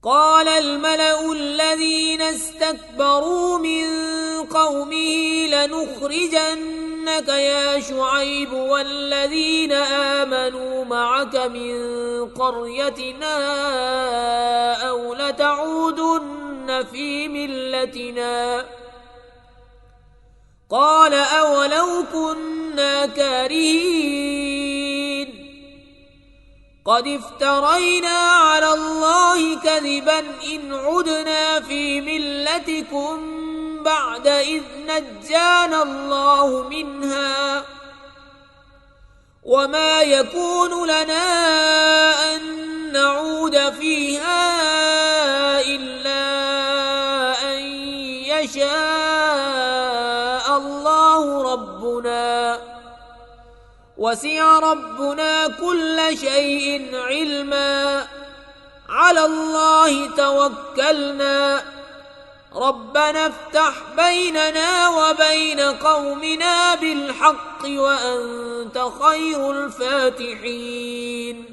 قال الملأ الذين استكبروا من قومه لنخرجنك يا شعيب والذين آمنوا معك من قريتنا أو لتعودن في ملتنا قال أولو كنا كارهين قد افترينا على الله كذبا إن عدنا في ملتكم بعد إذ نجانا الله منها وما يكون لنا أن نعود فيها إلا أن يشاء الله ربنا وسع ربنا كل شيء علما على الله توكلنا ربنا افتح بيننا وبين قومنا بالحق وأنت خير الفاتحين.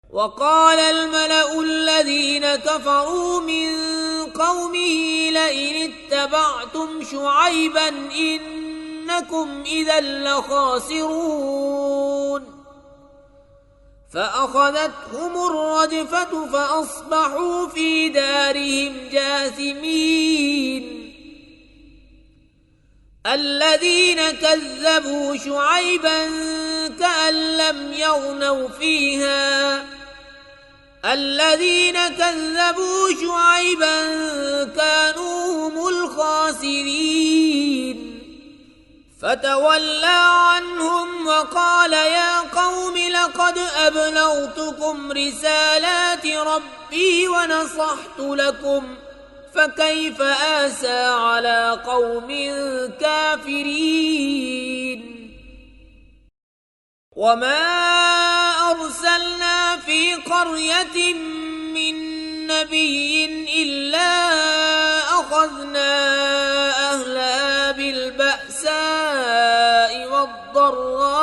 وقال الملأ الذين كفروا من قومه لئن اتبعتم شعيبا إنكم إذا لخاسرون فأخذتهم الرجفة فأصبحوا في دارهم جاثمين. الذين كذبوا شعيبا كأن لم يغنوا فيها الذين كذبوا شعيبا كانوا هم الخاسرين. فتولى عنهم وقال يا قوم لقد أبلغتكم رسالات ربي ونصحت لكم فكيف آسى على قوم كافرين. وما أرسلنا في قرية من نبي إلا أخذنا أهلها بالبأساء والضراء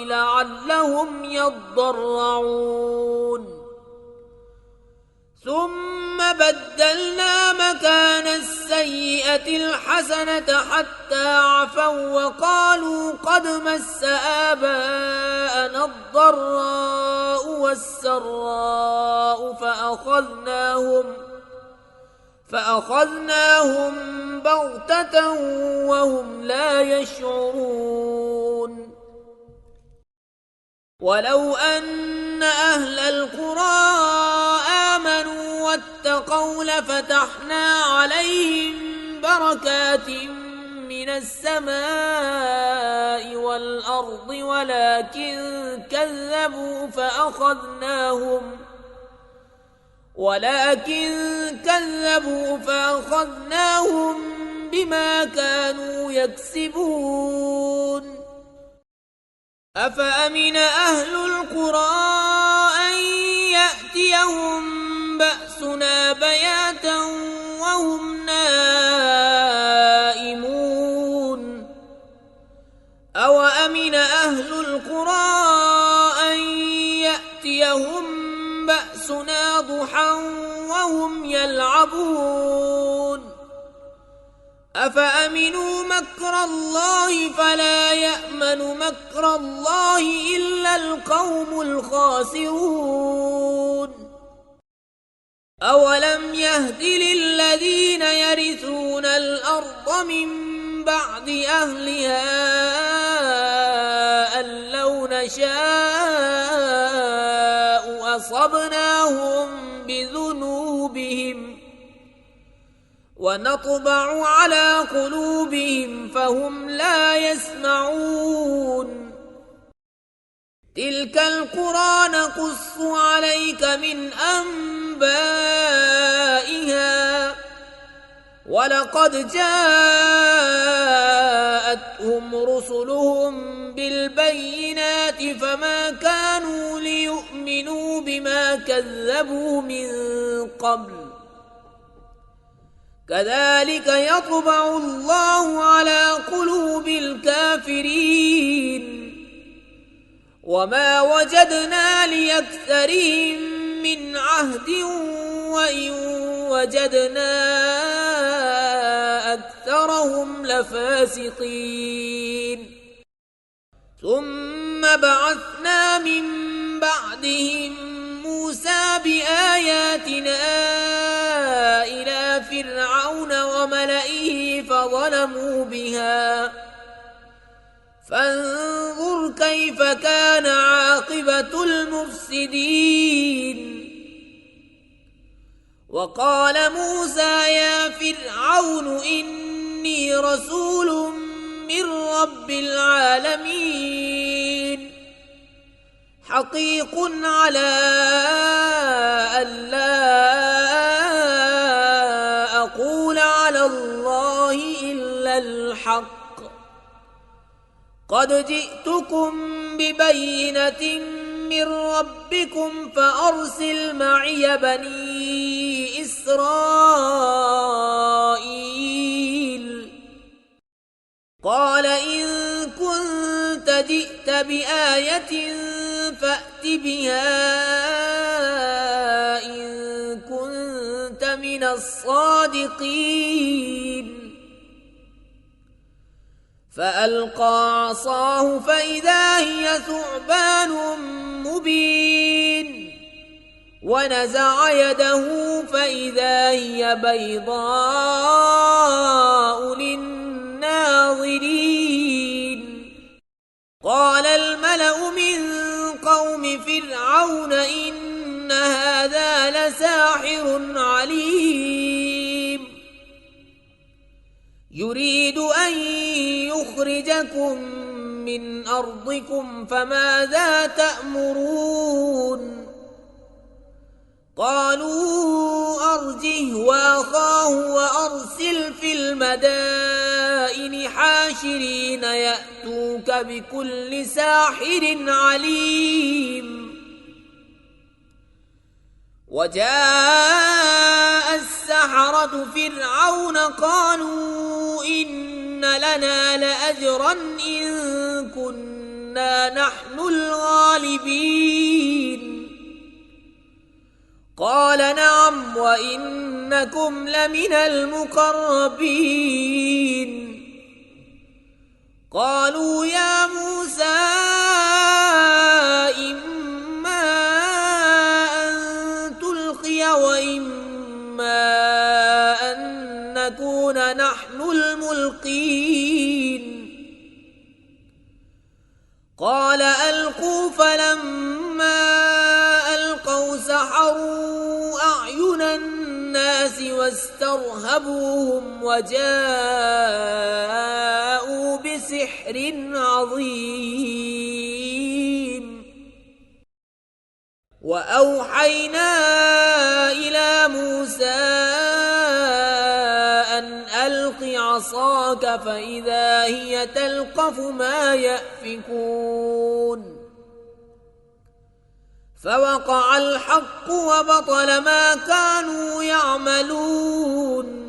لعلهم يضرعون ثم بدلنا مكان السيئة الحسنة حتى عفوا وقالوا قد مس آباءنا الضراء والسراء فأخذناهم بغتة وهم لا يشعرون. ولو أن أهل القرى آمنوا واتقوا لفتحنا عليهم بركات من السماء والأرض ولكن كذبوا فأخذناهم بما كانوا يكسبون. أفأمن أهل القرى أن يأتيهم بأسنا بياتا وهم نائمون أوأمن أهل القرى أن يأتيهم بأسنا ضحى وهم يلعبون أفأمنوا مكر الله فلا يأمن مكر الله إلا القوم الخاسرون. أولم يهد للذين يرثون الأرض من بعد أهلها أن لو نشاء أصبناهم بذنوبهم ونطبع على قلوبهم فهم لا يسمعون. تلك القرى نقص عليك من أنبائها ولقد جاءتهم رسلهم بالبينات فما كانوا ليؤمنوا بما كذبوا من قبل كذلك يطبع الله على قلوب الكافرين. وما وجدنا لأكثرهم من عهد وإن وجدنا أكثرهم لفاسقين ثم بعثنا من بعدهم موسى بآياتنا إلى فرعون وملئه فظلموا بها فانظر كيف كان عاقبة المفسدين وقال موسى يا فرعون إني رسول من رب العالمين حقيق على ألا أقول على الله إلا الحق قد جئتكم ببينة من ربكم فأرسل معي بني إسرائيل قال إن كنت جئت بآية فأت بها إن كنت من الصادقين فألقى عصاه فإذا هي ثعبان مبين ونزع يده فإذا هي بيضاء للناظرين قال الملأ من قوم فرعون إن هذا لساحر عليم يريد أن يخرجكم من أرضكم فماذا تأمرون قالوا أرجه وأخاه وأرسل في المدائن حاشرين يأتوك بكل ساحر عليم وجاء السحرة فرعون قالوا إن لنا لأجرا إن كنا نحن الغالبين قال نعم وإنكم لمن المقربين قالوا يا موسى إما أن تلقي وإما أن نكون نحن الملقين قال ألقوا فلما ألقوا سحروا أعين الناس واسترهبوهم وجاءوا بسحر عظيم وأوحينا إلى موسى أن ألق عصاك فإذا هي تلقف ما يأفكون فوقع الحق وبطل ما كانوا يعملون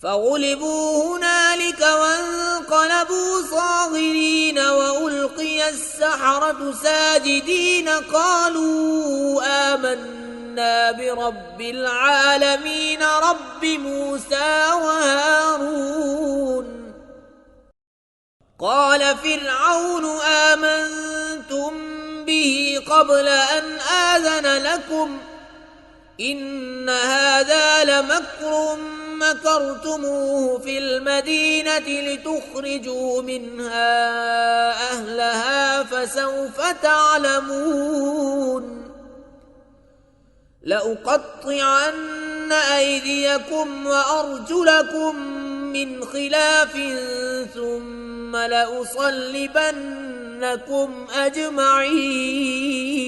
فغلبوا هنالك وانقلبوا صاغرين وألقي السحرة ساجدين قالوا آمنا برب العالمين رب موسى وهارون قال فرعون آمنتم به قبل أن آذن لكم إن هذا لمكر مكرتموه في المدينة لتخرجوا منها أهلها فسوف تعلمون لأقطعن أيديكم وأرجلكم من خلاف ثم لأصلبنكم أجمعين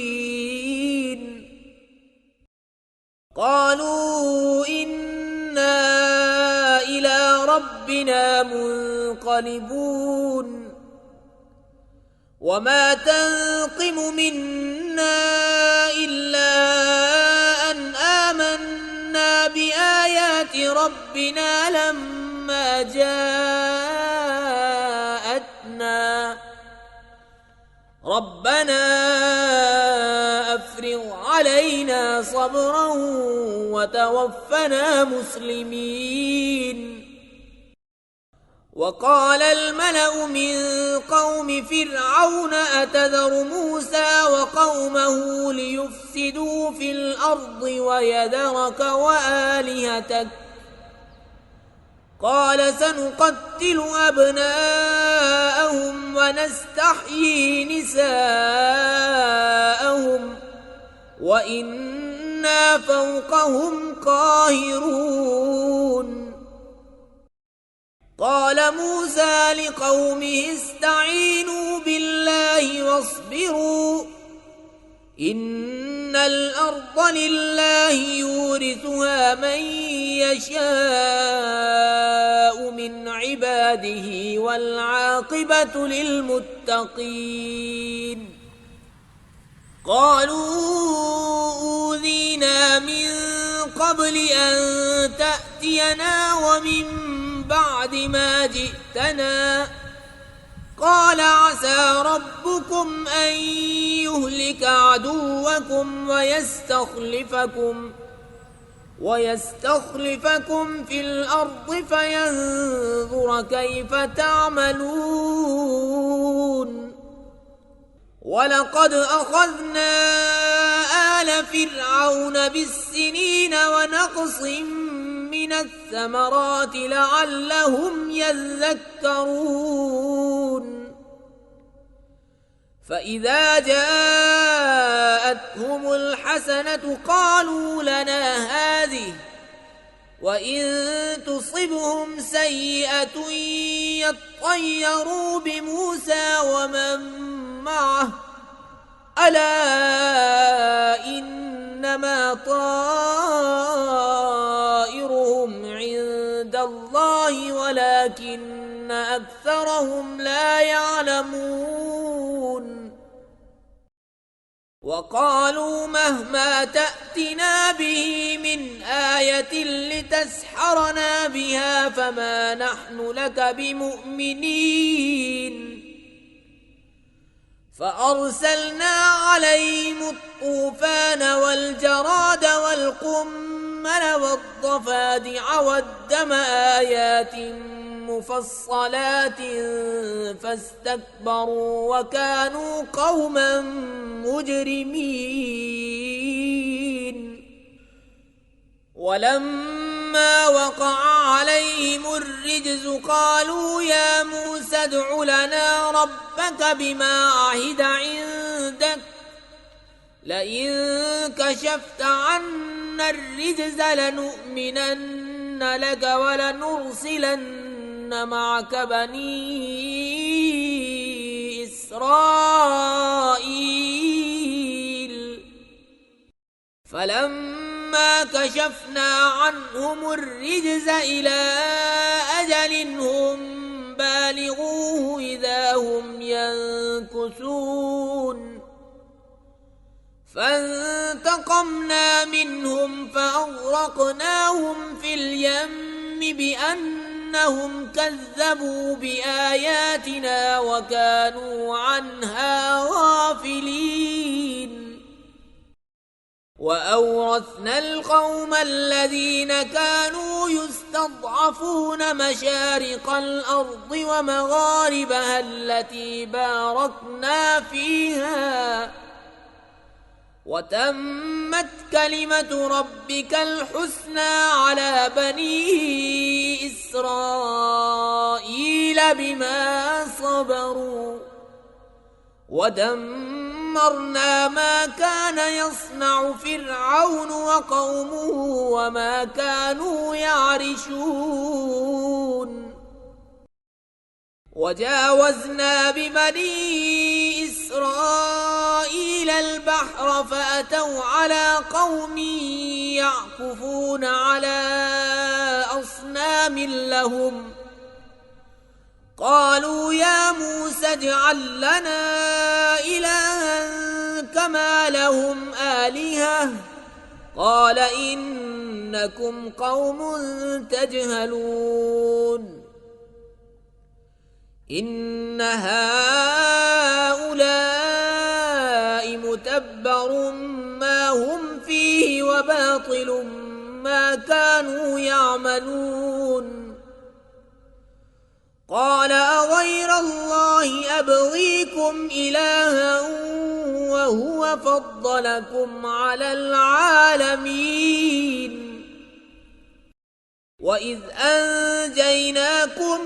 قالوا إنا إلى ربنا منقلبون وما تنقم منا إلا أن آمنا بآيات ربنا لما ربنا أفرغ علينا صبرا وتوفنا مسلمين. وقال الملأ من قوم فرعون أتذر موسى وقومه ليفسدوا في الأرض ويذرك وآلهتك قال سنقتل أبناءهم ونستحيي نساءهم وإنا فوقهم قاهرون. قال موسى لقومه استعينوا بالله واصبروا إن الأرض لله يورثها من يشاء من عباده والعاقبة للمتقين. قالوا أوذينا من قبل أن تأتينا ومن بعد ما جئتنا قال عسى ربكم أن يهلك عدوكم ويستخلفكم في الأرض فينظر كيف تعملون. ولقد أخذنا آل فرعون بالسنين ونقص من الثمرات لعلهم يذكرون. فإذا جاءتهم الحسنة قالوا لنا هذه وإن تصبهم سيئة يطيروا بموسى ومن معه ألا إنما طائرهم عند الله ولكن أكثرهم لا يعلمون. وقالوا مهما تأتنا به من آية لتسحرنا بها فما نحن لك بمؤمنين. فأرسلنا عليهم الطوفان والجراد والقمل والضفادع والدم آيات مفصلات فاستكبروا وكانوا قوما مجرمين. ولما وقع عليهم الرجز قالوا يا موسى ادع لنا ربك بما عهد عندك لئن كشفت عنا الرجز لنؤمنن لك ولنرسلن معك بني إسرائيل. فلما كشفنا عنهم الرجز إلى أجل هم بالغوه إذا هم ينكثون. فانتقمنا منهم فأغرقناهم في اليم بأنهم كذبوا بآياتنا وكانوا عنها غافلين. وأورثنا القوم الذين كانوا يستضعفون مشارق الأرض ومغاربها التي باركنا فيها وتمت كلمة ربك الحسنى على بني إسرائيل بما صبروا ودمرنا ما كان يصنع فرعون وقومه وما كانوا يعرشون. وجاوزنا ببني إسرائيل البحر فأتوا على قوم يعكفون على أصنام لهم قالوا يا موسى اجعل لنا إلها كما لهم آلهة قال إنكم قوم تجهلون. إن هؤلاء كانوا يعملون قال أغير الله أبغيكم إلها وهو فضلكم على العالمين وإذ أنجيناكم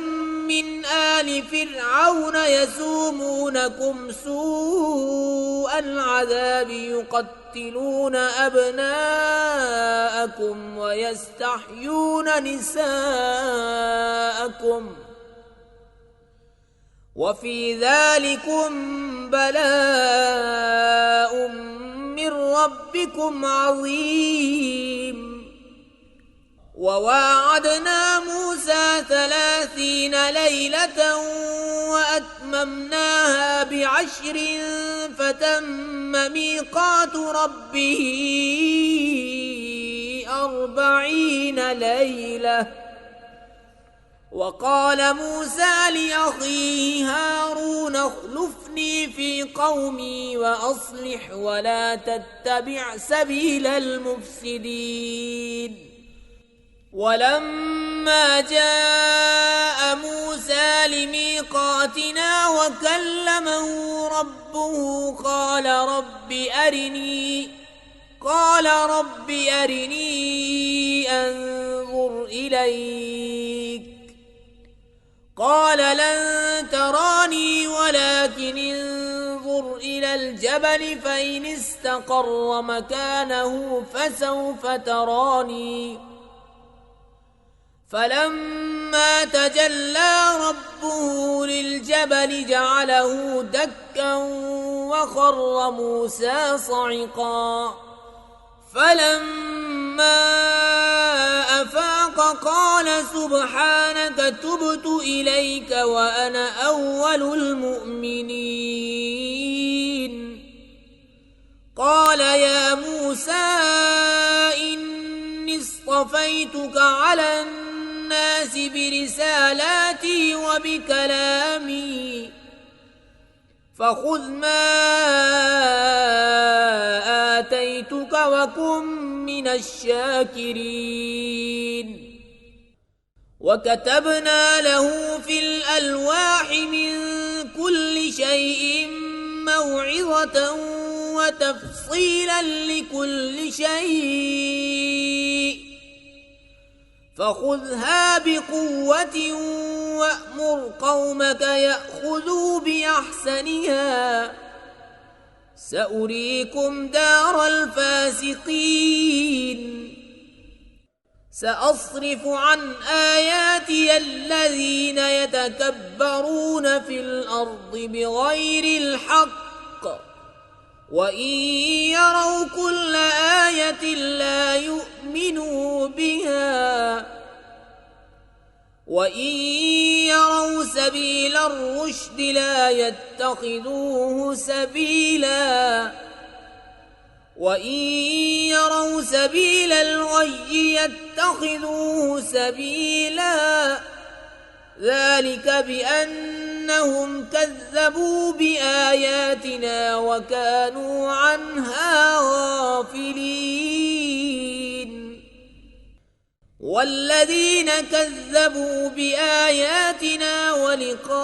من آل فرعون يسومونكم سوء العذاب يقتلون أبناءكم ويستحيون نساءكم وفي ذلكم بلاء من ربكم عظيم وواعدنا موسى 30 ليلة وأتممناها ب10 فتم ميقات ربه 40 ليلة وقال موسى لأخيه هارون اخلفني في قومي وأصلح ولا تتبع سبيل المفسدين ولما جاء موسى لميقاتنا وكلمه ربه قال رب أرني أنظر إليك قال لن تراني ولكن انظر إلى الجبل فإن استقر مكانه فسوف تراني فلما تجلى ربه للجبل جعله دكا وخر موسى صعقا فلما أفاق قال سبحانك تبت إليك وأنا أول المؤمنين قال يا موسى إني اصطفيتك على الناس برسالاتي وبكلامي فخذ ما آتيتك وكن من الشاكرين وكتبنا له في الألواح من كل شيء موعظة وتفصيلا لكل شيء فخذها بقوة وأمر قومك يأخذوا بأحسنها سأريكم دار الفاسقين سأصرف عن آياتي الذين يتكبرون في الأرض بغير الحق وإن يروا كل آية لا يؤمنوا بها وإن يروا سبيل الرشد لا يتخذوه سبيلا وإن يروا سبيل الغي يتخذوه سبيلا ذلك بأنهم كذبوا بآياتنا وكانوا عنها غافلين والذين كذبوا بآياتنا ولقاء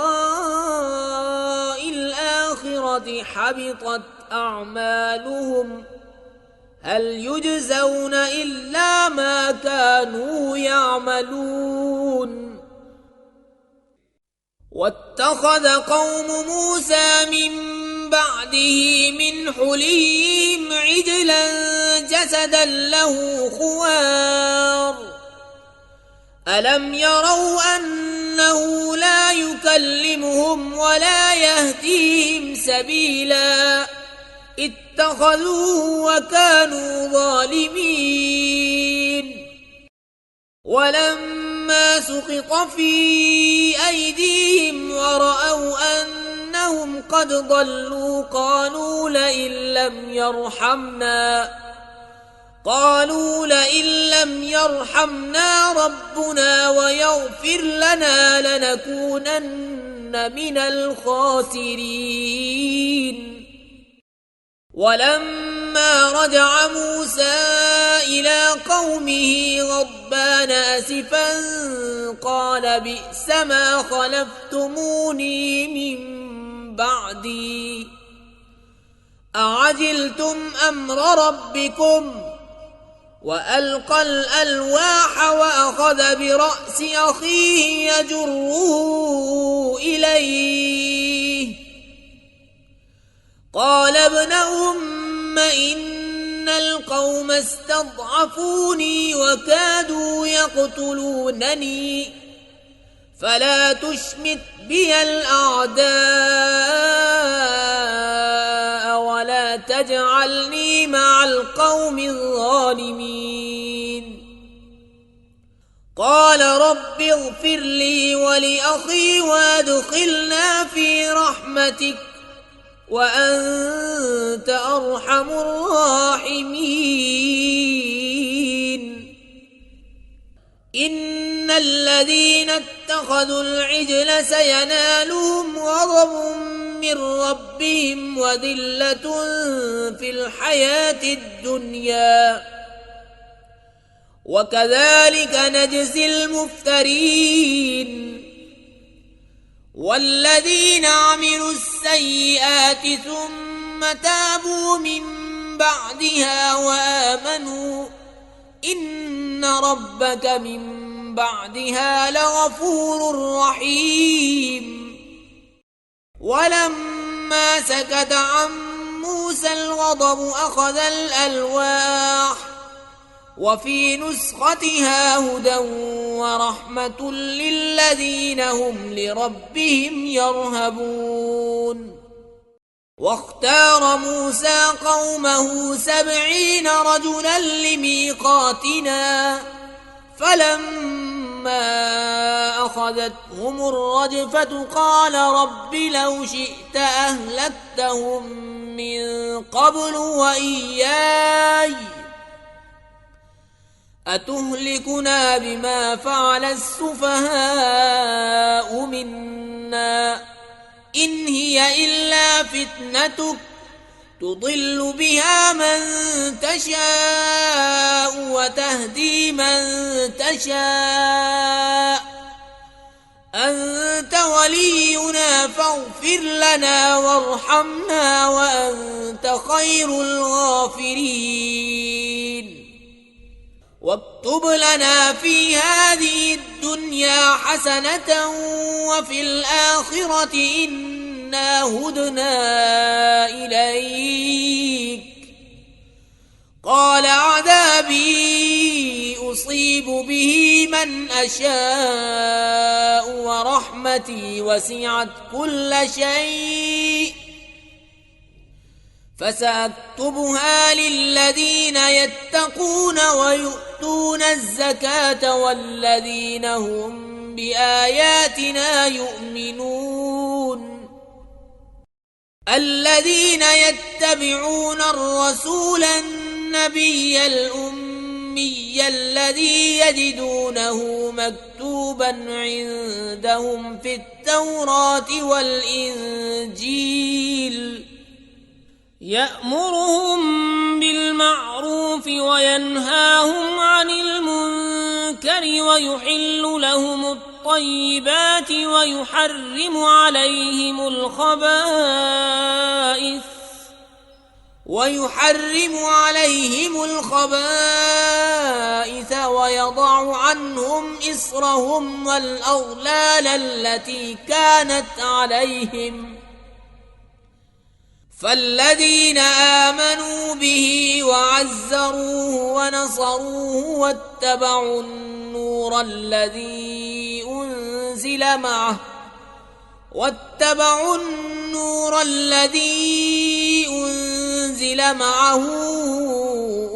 الآخرة حبطت أعمالهم هل يجزون إلا ما كانوا يعملون واتخذ قوم موسى من بعده من حليهم عجلا جسدا له خوار ألم يروا أنه لا يكلمهم ولا يهديهم سبيلا اتخذوه وكانوا ظالمين ولما سقط في أيديهم ورأوا أنهم قد ضلوا قالوا لئن لم يرحمنا ربنا ويغفر لنا لنكونن من الخاسرين ولما رجع موسى إلى قومه غضبان أسفا قال بئس ما خلفتموني من بعدي أعجلتم أمر ربكم وألقى الألواح وأخذ برأس أخيه يجره إليه قال ابن أم إن القوم استضعفوني وكادوا يقتلونني فلا تشمت بي الأعداء ولا تجعلني مع القوم الظالمين قال رب اغفر لي ولأخي وادخلنا في رحمتك وأنت أرحم الراحمين إن الذين اتخذوا العجل سينالهم غضب من ربهم وذلة في الحياة الدنيا وكذلك نجزي المفترين والذين عملوا السيئات ثم تابوا من بعدها وآمنوا إن ربك من بعدها لغفور رحيم ولما سكت عن موسى الغضب أخذ الألواح وفي نسختها هدى ورحمة للذين هم لربهم يرهبون واختار موسى قومه 70 رجلا لميقاتنا فلما أخذتهم الرجفة قال رب لو شئت أهلكتهم من قبل وإياي أتهلكنا بما فعل السفهاء منا إن هي إلا فتنتك تضل بها من تشاء وتهدي من تشاء أنت ولينا فاغفر لنا وارحمنا وأنت خير الغافرين واكتب لنا في هذه الدنيا حسنة وفي الآخرة إنا هدنا إليك قال عذابي أصيب به من أشاء ورحمتي وسعت كل شيء فسأكتبها للذين يتقون ويؤتون الزكاة والذين هم بآياتنا يؤمنون الذين يتبعون الرسول النبي الأمي الذي يجدونه مكتوبا عندهم في التوراة والإنجيل يأمرهم بالمعروف وينهاهم عن المنكر ويحرم عليهم الخبائث ويضع عنهم إصرهم والأغلال التي كانت عليهم فالذين آمنوا به وعزروه ونصروه واتبعوا النور الذي أنزل معه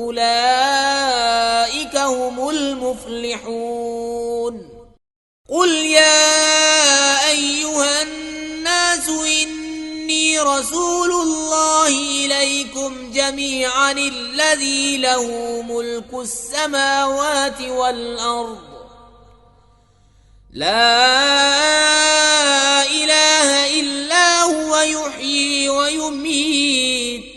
أولئك هم المفلحون قل يا أيها الناس إني رسول الله إليكم جميعا الذي له ملك السماوات والأرض لا إله إلا هو يحيي ويميت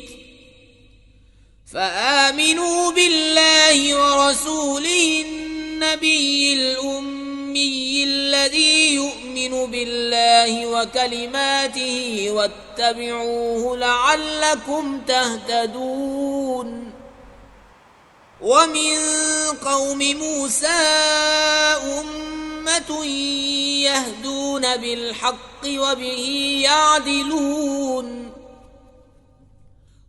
فآمنوا بالله ورسوله النبي الأمي الذي يؤمن بالله وكلماته واتبعوه لعلكم تهتدون. ومن قوم موسى أمة يهدون بالحق وبه يعدلون.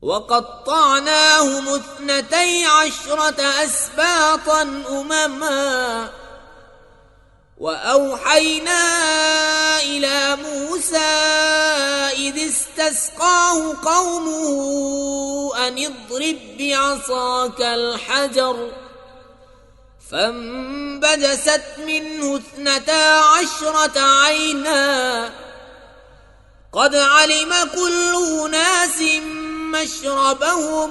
وقطعناهم 12 أسباطا أمما وأوحينا إلى موسى إذ استسقاه قومه أن اضرب بعصاك الحجر فانبجست منه 12 عينا قد علم كل أناس مشربهم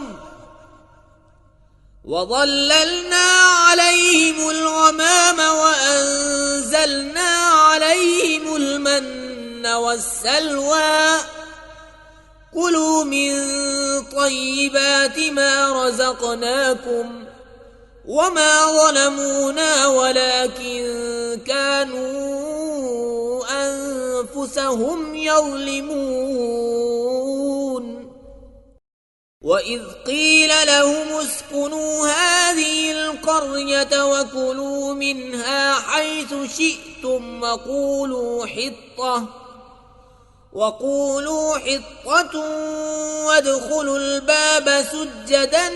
وظللنا عليهم الغمام وأنزلنا عليهم المن والسلوى كلوا من طيبات ما رزقناكم وما ظلمونا ولكن كانوا أنفسهم يظلمون. وإذ قيل لهم اسكنوا هذه القرية وكلوا منها حيث شئتم وقولوا حطة وادخلوا الباب سجدا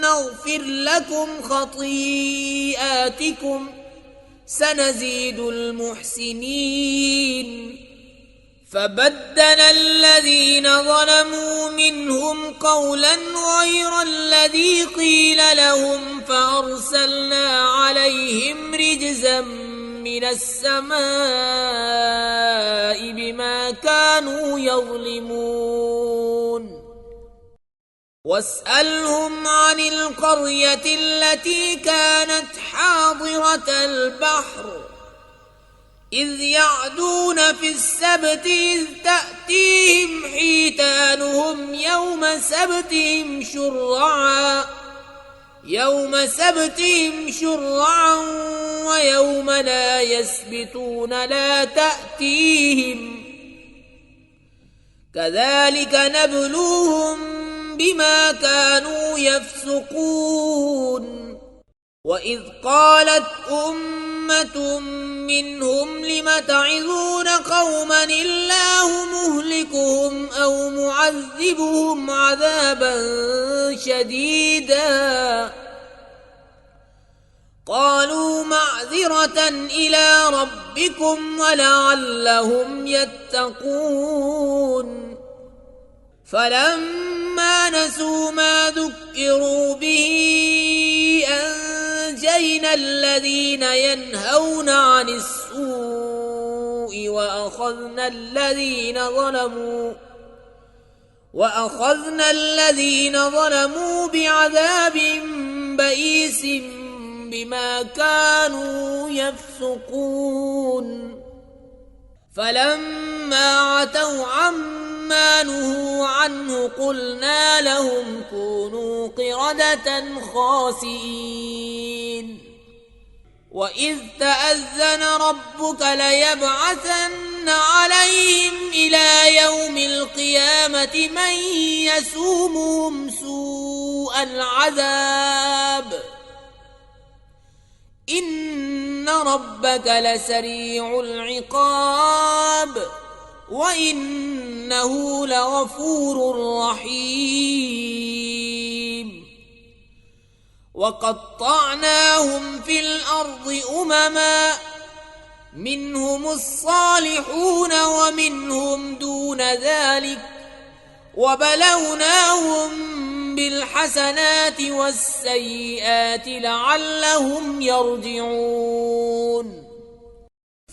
نغفر لكم خطيئاتكم سنزيد المحسنين. فبدل الذين ظلموا منهم قولا غير الذي قيل لهم فأرسلنا عليهم رجزا من السماء بما كانوا يظلمون. واسألهم عن القرية التي كانت حاضرة البحر إذ يعدون في السبت إذ تأتيهم حيتانهم يوم سبتهم شرعا ويوم لا يسبتون لا تأتيهم كذلك نبلوهم بما كانوا يفسقون. وإذ قالت أمة منهم لم تعظون قوما الله مهلكهم أو معذبهم عذابا شديدا قالوا معذرة إلى ربكم ولعلهم يتقون. فلما نسوا ما ذكروا به أنجينا الذين ينهون عن السوء وأخذنا الذين ظلموا بعذاب بئيس بما كانوا يفسقون. فلما عتوا عما نهوا عنه قلنا لهم كونوا قردة خاسئين. وإذ تأذن ربك ليبعثن عليهم إلى يوم القيامة من يسومهم سوء العذاب إن ربك لسريع العقاب وإنه لغفور رحيم. وقطعناهم في الأرض أمما منهم الصالحون ومنهم دون ذلك وبلوناهم بالحسنات والسيئات لعلهم يرجعون.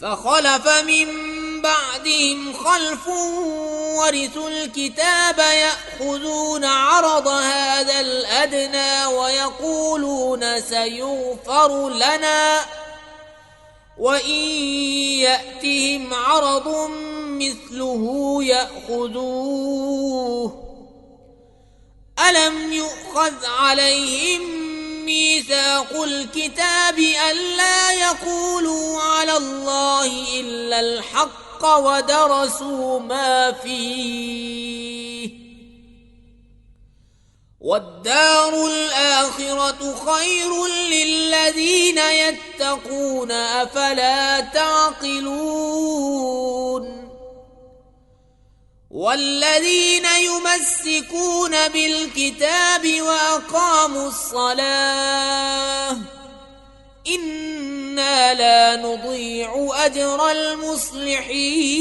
فخلف من بعدهم خلف ورثوا الكتاب يأخذون عرض هذا الأدنى ويقولون سيغفر لنا وإن يأتهم عرض مثله يأخذوه ألم يؤخذ عليهم ميثاق الكتاب ألا يقولوا على الله إلا الحق ودرسوا ما فيه والدار الآخرة خير للذين يتقون أفلا تعقلون والذين يمسكون بالكتاب وأقاموا الصلاة إنا لا نضيع أجر المصلحين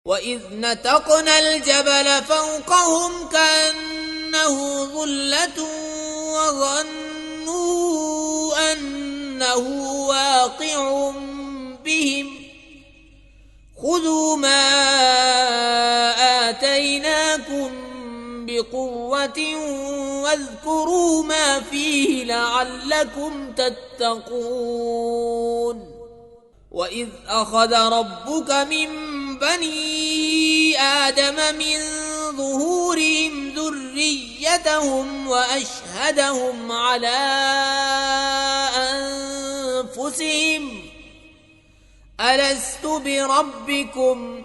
وإذ نتقنا الجبل فوقهم كأنه ظلة وظنوا أنه واقع بهم خذوا ما آتيناكم بقوة واذكروا ما فيه لعلكم تتقون وإذ أخذ ربك من بني آدم من ظهورهم ذريتهم وأشهدهم على أنفسهم ألست بربكم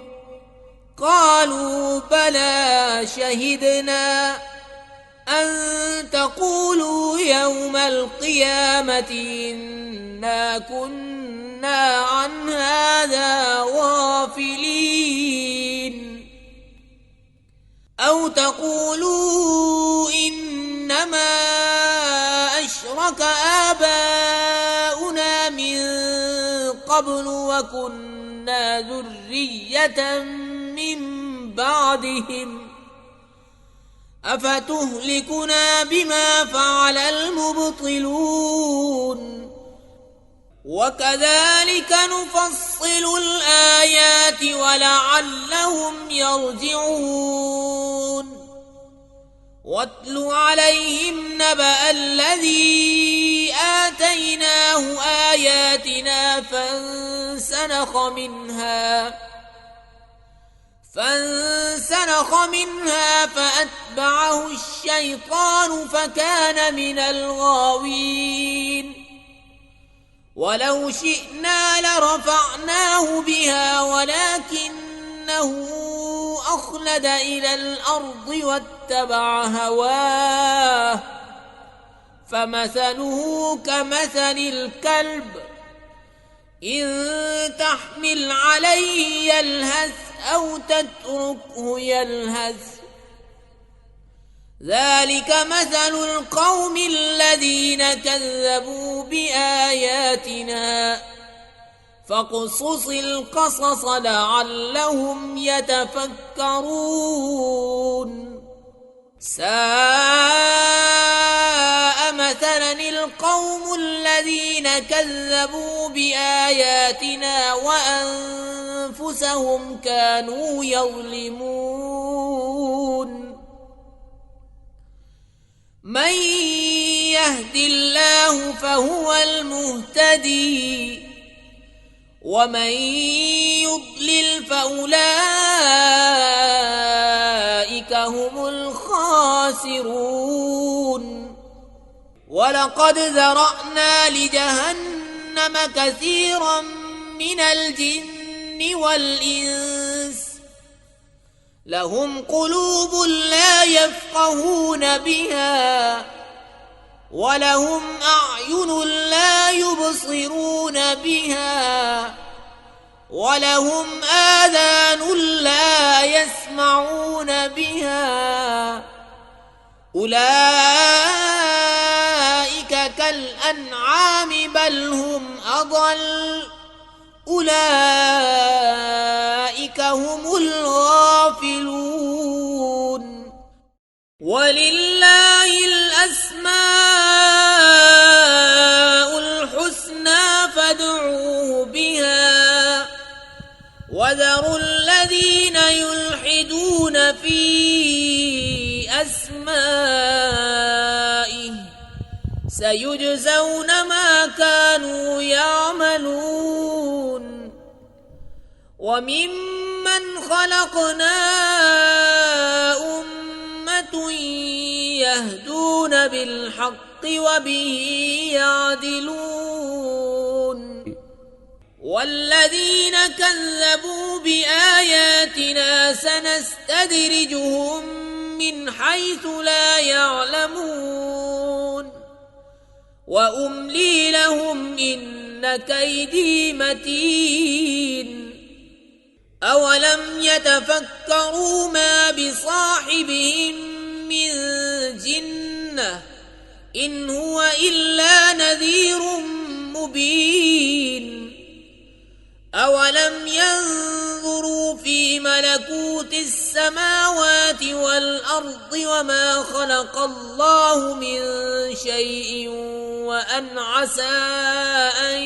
قالوا بلى شهدنا أن تقولوا يوم القيامة إنا كنا عن هذا غافلين أو تقولوا إنما أشرك آباؤنا من قبل وكنا ذرية من بعدهم أفتهلكنا بما فعل المبطلون وكذلك نفصل الآيات ولعلهم يرجعون واتل عليهم نبأ الذي آتيناه آياتنا فانسلخ منها فأتبعه الشيطان فكان من الغاوين ولو شئنا لرفعناه بها ولكنه أخلد إلى الأرض واتبع هواه فمثله كمثل الكلب إن تحمل عليه يلهث أو تتركه يلهث ذلك مثل القوم الذين كذبوا بآياتنا فاقصص القصص لعلهم يتفكرون ساء مثلا القوم الذين كذبوا بآياتنا وأنفسهم كانوا يظلمون من يهد الله فهو المهتدي ومن يضلل فأولئك هم الخاسرون ولقد ذرأنا لجهنم كثيرا من الجن والإنس لهم قلوب لا يفقهون بها ولهم أعين لا يبصرون بها ولهم آذان لا يسمعون بها أولئك كالأنعام بل هم أضل أولئك هم الغافلون ولله الأسماء الحسنى فادعوه بها وذروا الذين يلحدون في أسمائه سيجزون ما كانوا يعملون ومما وممن خلقنا أمة يهدون بالحق وبه يعدلون والذين كذبوا بآياتنا سنستدرجهم من حيث لا يعلمون وأملي لهم إن كيدي متين أولم يتفكروا ما بصاحبهم من جنة إن هو إلا نذير مبين أولم ينظروا في ملكوت السماوات والأرض وما خلق الله من شيء وأن عسى أن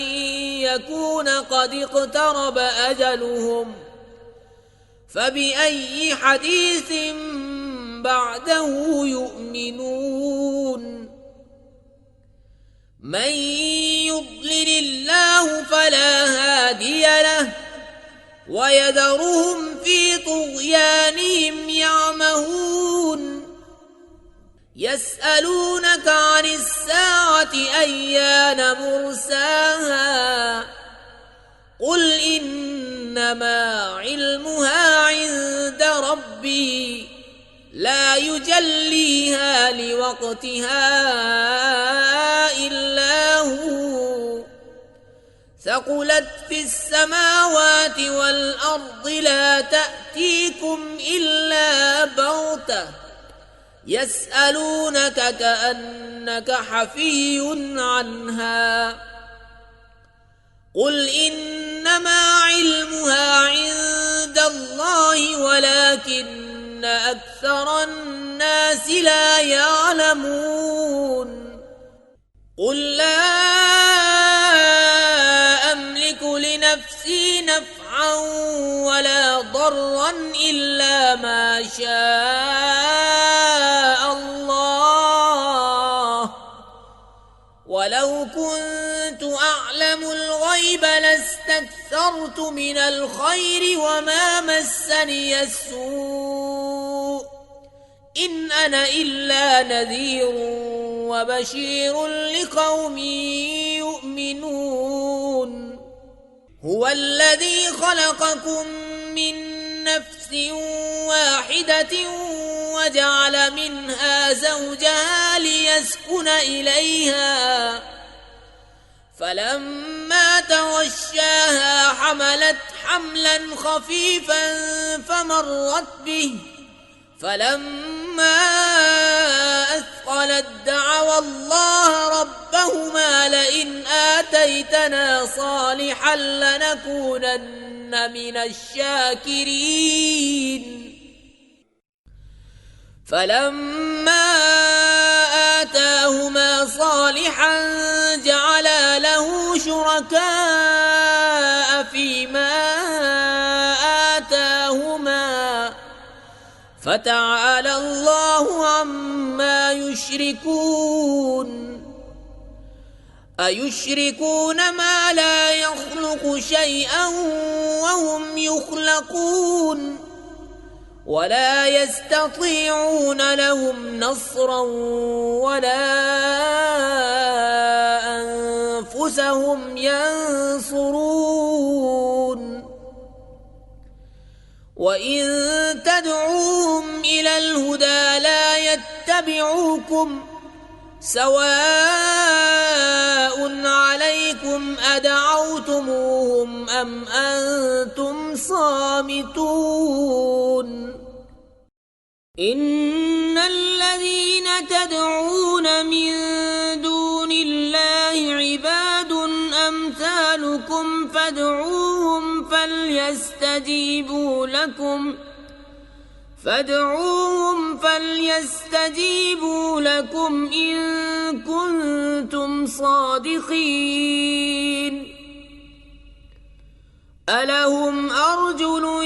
يكون قد اقترب أجلهم فبأي حديث بعده يؤمنون من يضلل الله فلا هادي له ويذرهم في طغيانهم يعمهون يسألونك عن الساعة أيان مرساها قل إنما علمها عند ربي لا يجليها لوقتها إلا هو ثقلت في السماوات والأرض لا تأتيكم إلا بغتة يسألونك كأنك حفي عنها قل إنما علمها عند الله ولكن أكثر الناس لا يعلمون قل لا أملك لنفسي نفعا ولا ضرا إلا ما شاء الله ولو كنت أعلم الغيب لاستكثرت من الخير وما مسني السوء إن أنا إلا نذير وبشير لقوم يؤمنون هو الذي خلقكم من نفس واحدة وجعل منها زوجها ليسكن إليها فلما تغشاها حملت حملا خفيفا فمرت به فلما أثقلت دعوا الله ربهما لئن آتيتنا صالحا لنكونن من الشاكرين فلما آتاهما صالحا جعلا له شركاء فيما آتاهما فتعالى الله عما يشركون أيشركون ما لا يخلق شيئا وهم يخلقون ولا يستطيعون لهم نصرا ولا أنفسهم ينصرون وإن تدعوهم إلى الهدى لا يتبعوكم سواء عليكم أدعوتموهم أم أنتم صامتون إن الذين تدعون من دون الله عباد أمثالكم فادعوهم فليستجيبوا لكم إن كنتم صادقين ألهم أرجل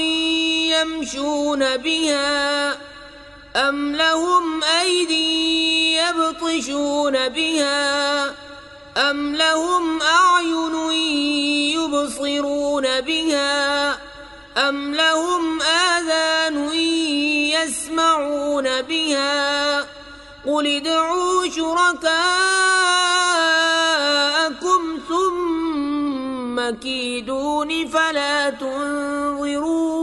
يمشون بها أم لهم أيدي يبطشون بها أم لهم أعين يبصرون بها أم لهم آذان يسمعون بها قل ادعوا شركاءكم ثم كيدون فلا تنظرون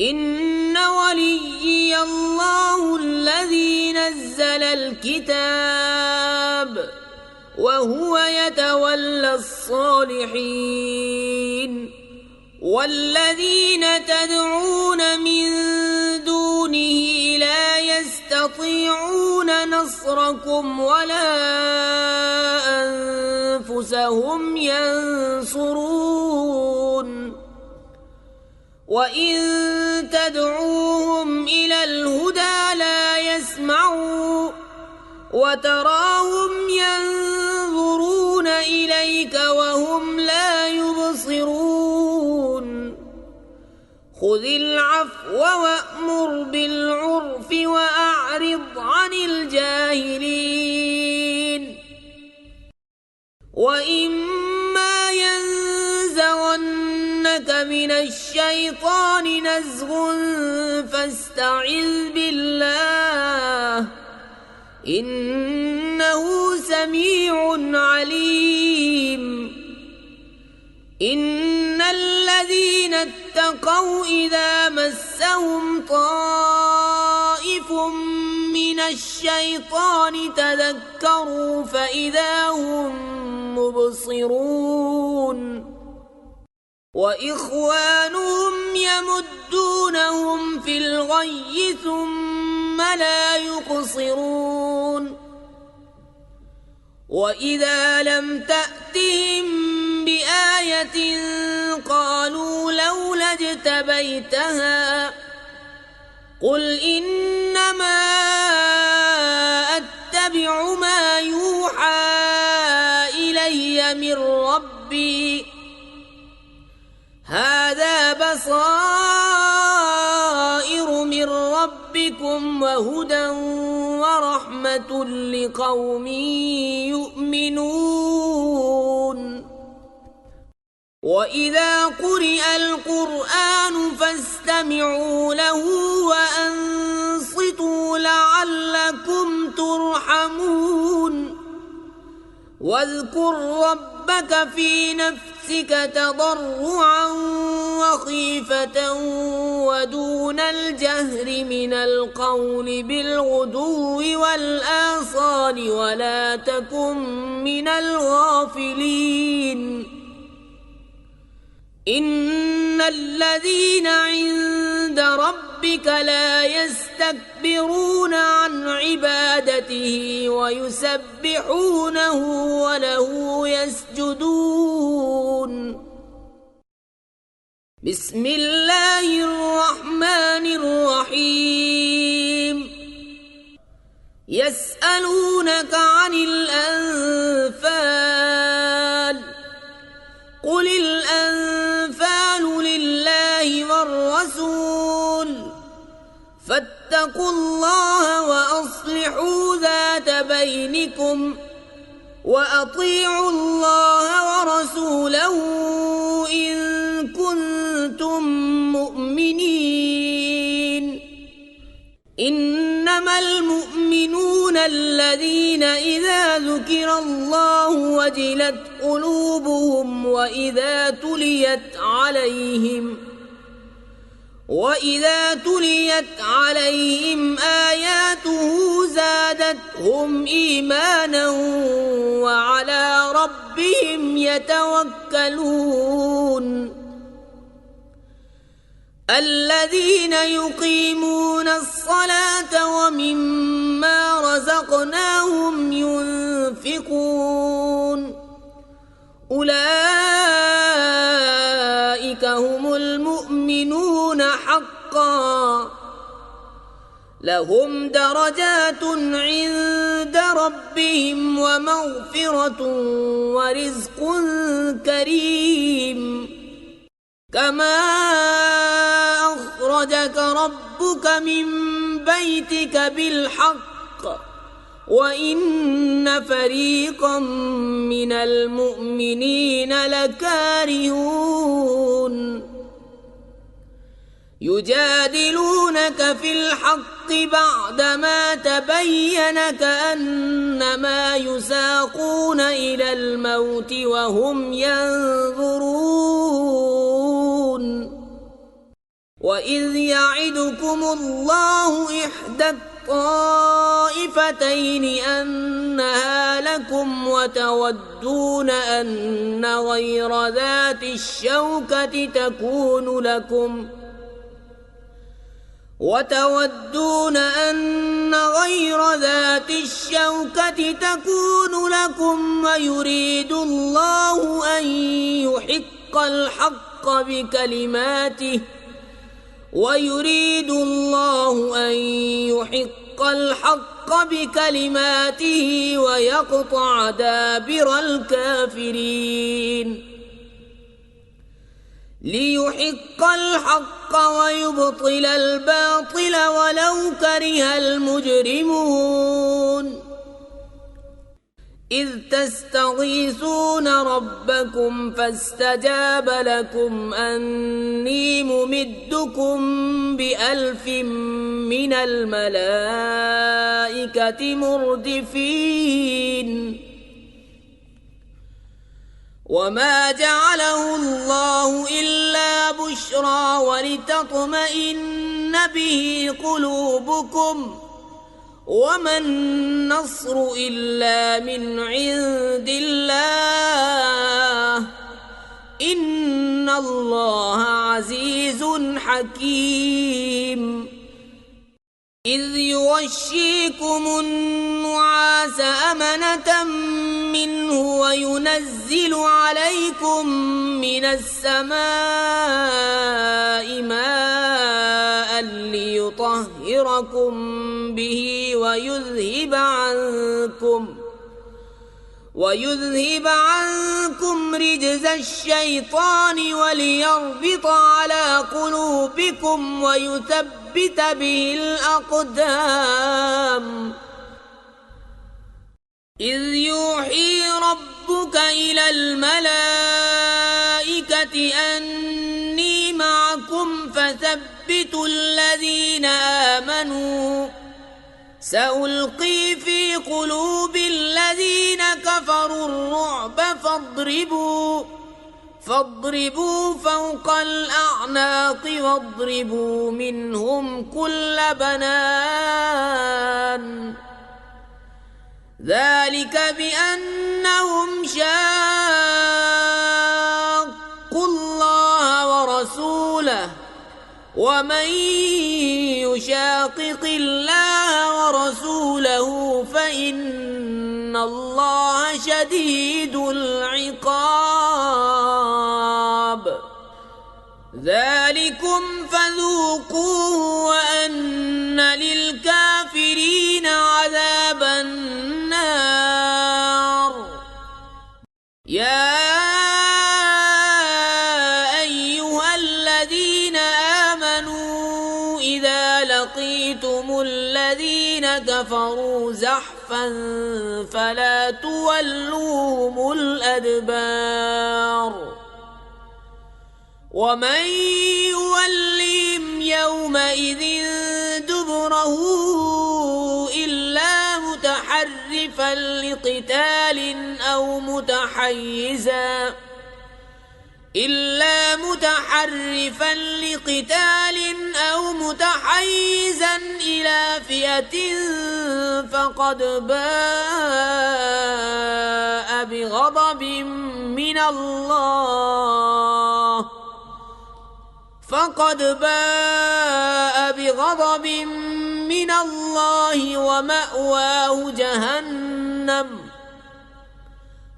إن وليي الله الذي نزل الكتاب وهو يتولى الصالحين والذين تدعون من دونه لا يستطيعون نصركم ولا أنفسهم ينصرون وإن تدعوهم إلى الهدى لا يسمعوا وتراهم ينظرون إليك وهم لا يبصرون خذ العفو وأمر بالعرف وأعرض عن الجاهلين وإما ينزغنك من الشيطان نزغ فاستعذ بالله إنه سميع عليم إن الذين اتقوا إذا مسهم طائف من الشيطان تذكروا فإذا هم مبصرون وإخوانهم يمدونهم في الغي ثم لا يقصرون وإذا لم تأتهم بآية قالوا لولا اجتبيتها قل إنما أتبع ما يوحى إلي من ربي هذا بصائر من ربكم وهدى ورحمة لقوم يؤمنون وإذا قرئ القرآن فاستمعوا له وأنصتوا لعلكم ترحمون واذكر ربك في نفسك تضرعا وخيفة ودون الجهر من القول بالغدو والآصال ولا تكن من الغافلين إن الذين عند ربك لا يستكبرون عن عبادته ويسبحونه وله يسجدون بسم الله الرحمن الرحيم يسألونك عن الأنفال قل الأنفال لله والرسول فاتقوا الله وأصلحوا ذات بينكم وأطيعوا الله ورسوله إن كنتم مؤمنين إنما المؤمنون الذين إذا ذكر الله وجلت قلوبهم وإذا تليت عليهم آياته زادتهم إيمانا وعلى ربهم يتوكلون الذين يقيمون الصلاة ومما رزقناهم ينفقون أولئك هم المؤمنون حقا لهم درجات عند ربهم ومغفرة ورزق كريم كما أخرجك ربك من بيتك بالحق وإن فريقا من المؤمنين لكارهون يجادلونك في الحق بعدما تبين كأنما يساقون إلى الموت وهم ينظرون وإذ يعدكم الله إحدى الطائفتين أنها لكم وتودون أن غير ذات الشوكة تكون لكم ويريد الله أن يحق الحق بكلماته ويقطع دابر الكافرين ليحق الحق ويبطل الباطل ولو كره المجرمون إذ تستغيثون ربكم فاستجاب لكم أني ممدكم ب1000 من الملائكة مردفين وما جعله الله إلا بشرى ولتطمئن به قلوبكم وما النصر إلا من عند الله إن الله عزيز حكيم إذ يغشيكم النعاس أمنة منه وينزل عليكم من السماء ماء ليطهركم به ويذهب عنكم رجز الشيطان وليربط على قلوبكم ويثبت به الأقدام إذ يوحي ربك إلى الملائكة أني معكم فثبتوا الذين آمنوا سألقي في قلوب الذين كفروا الرعب فاضربوا فوق الأعناق واضربوا منهم كل بنان ذلك بأنهم شاقوا الله ورسوله ومن يشاقق الله ورسوله فإن الله شديد العقاب ذلكم فذوقوه وأن للكافرين عذاب النار يا أيها الذين آمنوا إذا لقيتم الذين كفروا زحفا فلا تولوهم الأدبار ومن يولهم يومئذ دبره إلا متحرفا لقتال أو متحيزا إلى فئة فقد باء بغضب من الله ومأواه جهنم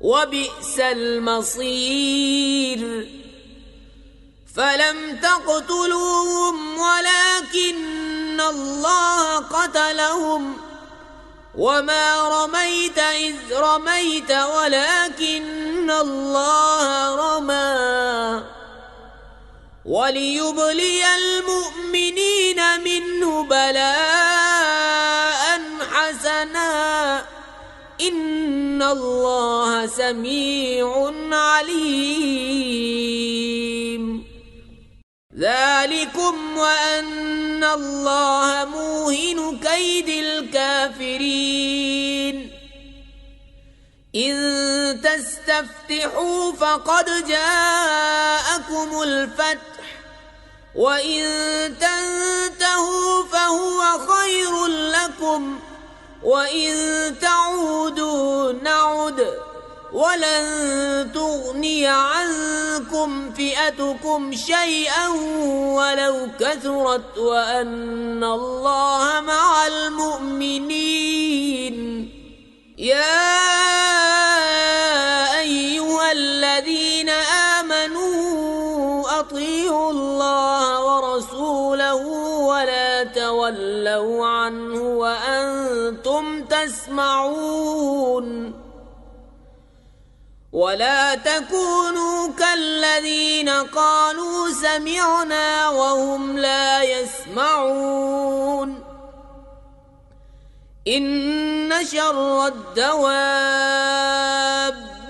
وبئس المصير فلم تقتلوهم ولكن الله قتلهم وما رميت إذ رميت ولكن الله رمى وليبلي المؤمنين منه بلاء حسنا إن الله سميع عليم. ذلكم وأن الله موهن كيد الكافرين. إن تستفتحوا فقد جاءكم الفتح، وإن تنتهوا فهو خير لكم، وإن تعودوا نعد، ولن تغني عنكم فئتكم شيئا ولو كثرت، وأن الله مع المؤمنين. يا أيها الذين آمنوا أطيعوا الله ورسوله ولا تولوا عنه وأنتم تسمعون. ولا تكونوا كالذين قالوا سمعنا وهم لا يسمعون. إن شر الدواب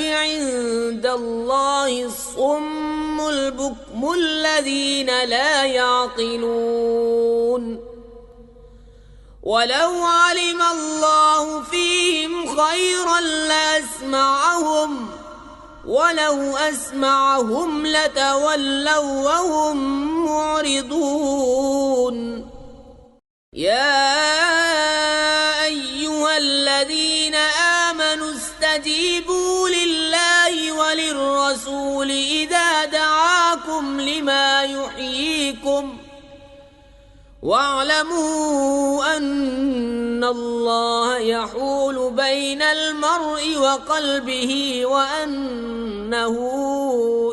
عند الله الصم البكم الذين لا يعقلون. ولو علم الله فيهم خيرا لأسمعهم، ولو أسمعهم لتولوا وهم معرضون. يا أيها الذين آمنوا استجيبوا لله وللرسول إذا دعاكم لما يحييكم، واعلموا أن الله يحول بين المرء وقلبه وأنه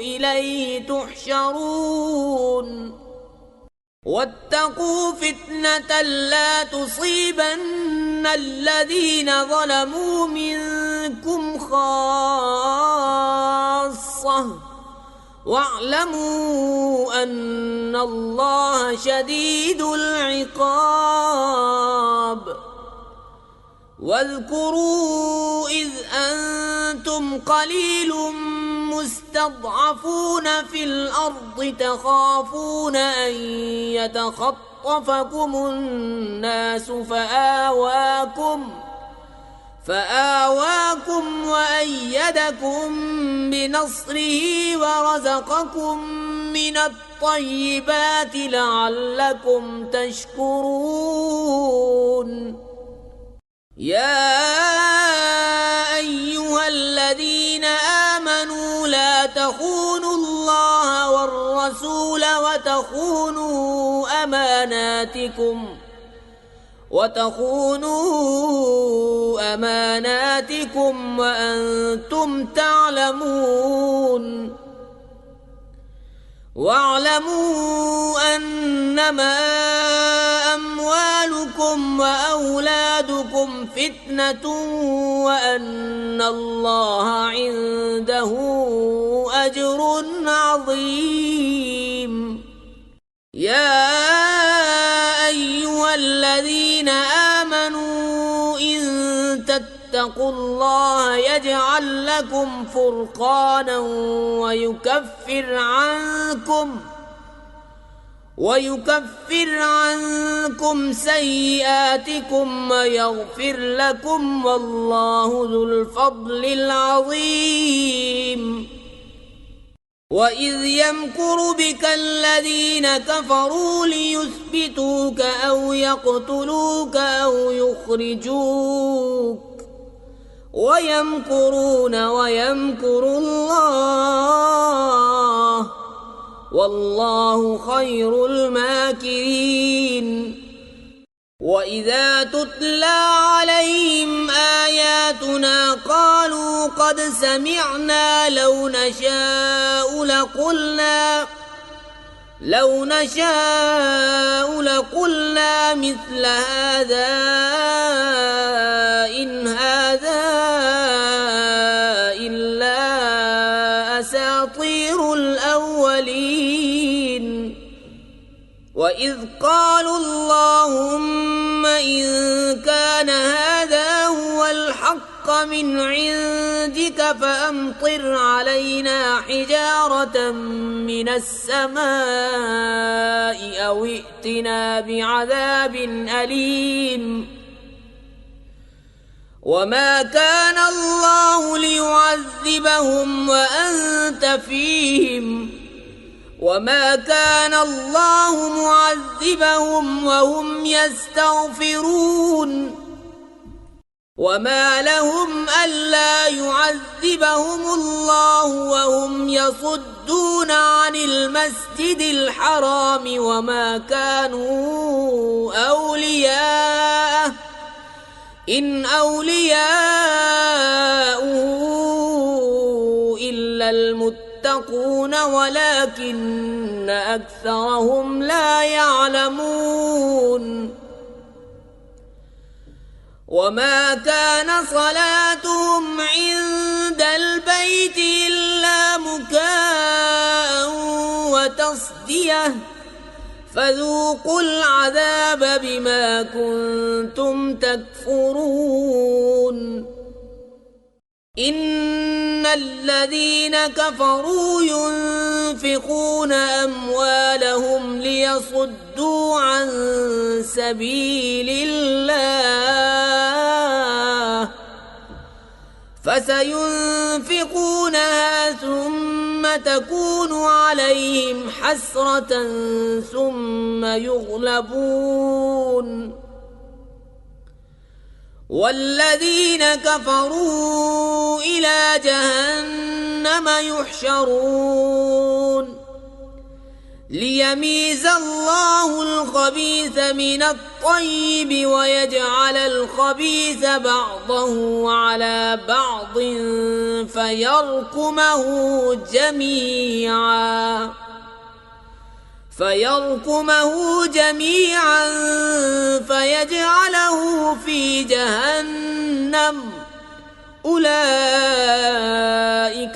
إليه تحشرون. واتقوا فتنة لا تصيبن الذين ظلموا منكم خاصة، واعلموا أن الله شديد العقاب. واذكروا إذ أنتم قليل مستضعفون في الأرض تخافون أن يتخطفكم الناس فآواكم وأيدكم بنصره ورزقكم من الطيبات لعلكم تشكرون. يا أيها الذين آمنوا لا تخونوا الله والرسول وتخونوا أماناتكم وأنتم تعلمون. واعلموا أنما أموالكم وأولادكم فتنة وأن الله عنده أجر عظيم. يا أيها الذين آمنوا إن تتقوا الله يجعل لكم فرقانا ويكفر عنكم سيئاتكم ويغفر لكم، والله ذو الفضل العظيم. وإذ يمكر بك الذين كفروا ليثبتوك أو يقتلوك أو يخرجوك، ويمكرون ويمكر الله، والله خير الماكرين. وإذا تتلى عليهم آياتنا قالوا قد سمعنا لو نشاء لقلنا مثل هذا إن هذا إلا أساطير الأولين. وإذ قالوا اللهم إن كان هذا هو الحق من عندك فأمطر علينا حجارة من السماء أو ائتنا بعذاب أليم وما كان الله ليعذبهم وأنت فيهم وما كان الله معذبهم وهم يستغفرون وما لهم ألا يعذبهم الله وهم يصدون عن المسجد الحرام وما كانوا أولياءه إن أولياؤه إلا المتقون ولكن أكثرهم لا يعلمون وما كان صلاتهم عند البيت إلا مكاء وتصدية فذوقوا العذاب بما كنتم تكفرون إن الذين كفروا ينفقون أموالهم ليصدوا عن سبيل الله فسينفقونها ثم تكون عليهم حسرة ثم يغلبون والذين كفروا إلى جهنم يحشرون ليميز الله الخبيث من الطيب ويجعل الخبيث بعضه على بعض فيركمه جميعا فيجعله في جهنم أولئك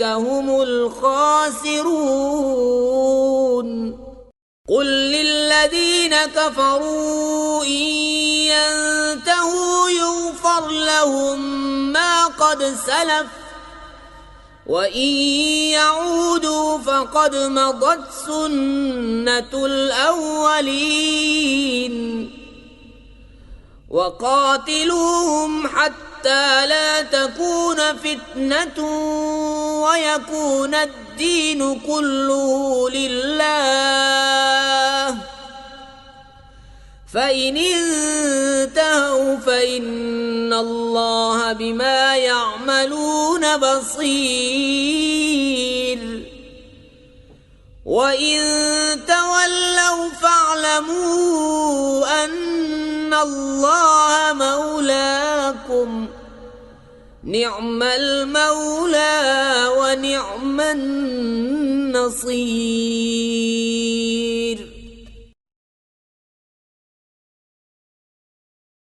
هم الخاسرون قل للذين كفروا إن ينتهوا يغفر لهم ما قد سلف وإن يعودوا فقد مضت سنة الأولين وقاتلوهم حتى لا تكون فتنة ويكون الدين كله لله فإن انتهوا فإن الله بما يعملون بصير وإن تولوا فاعلموا أن الله مولاكم نعم المولى ونعم النصير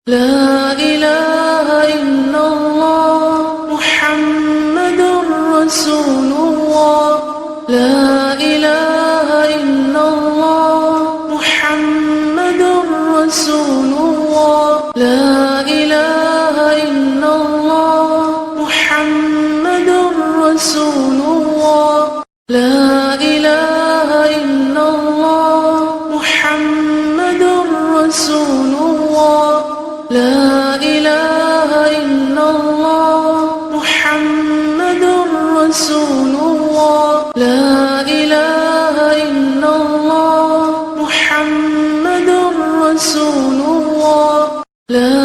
لا إله إلا الله محمد رسول الله لا إله إلا الله محمد رسول الله لا إله إلا الله محمد رسول الله لا إله إلا الله محمد رسول الله لا إله إلا الله محمد رسول الله لا إله إلا الله محمد رسول الله لا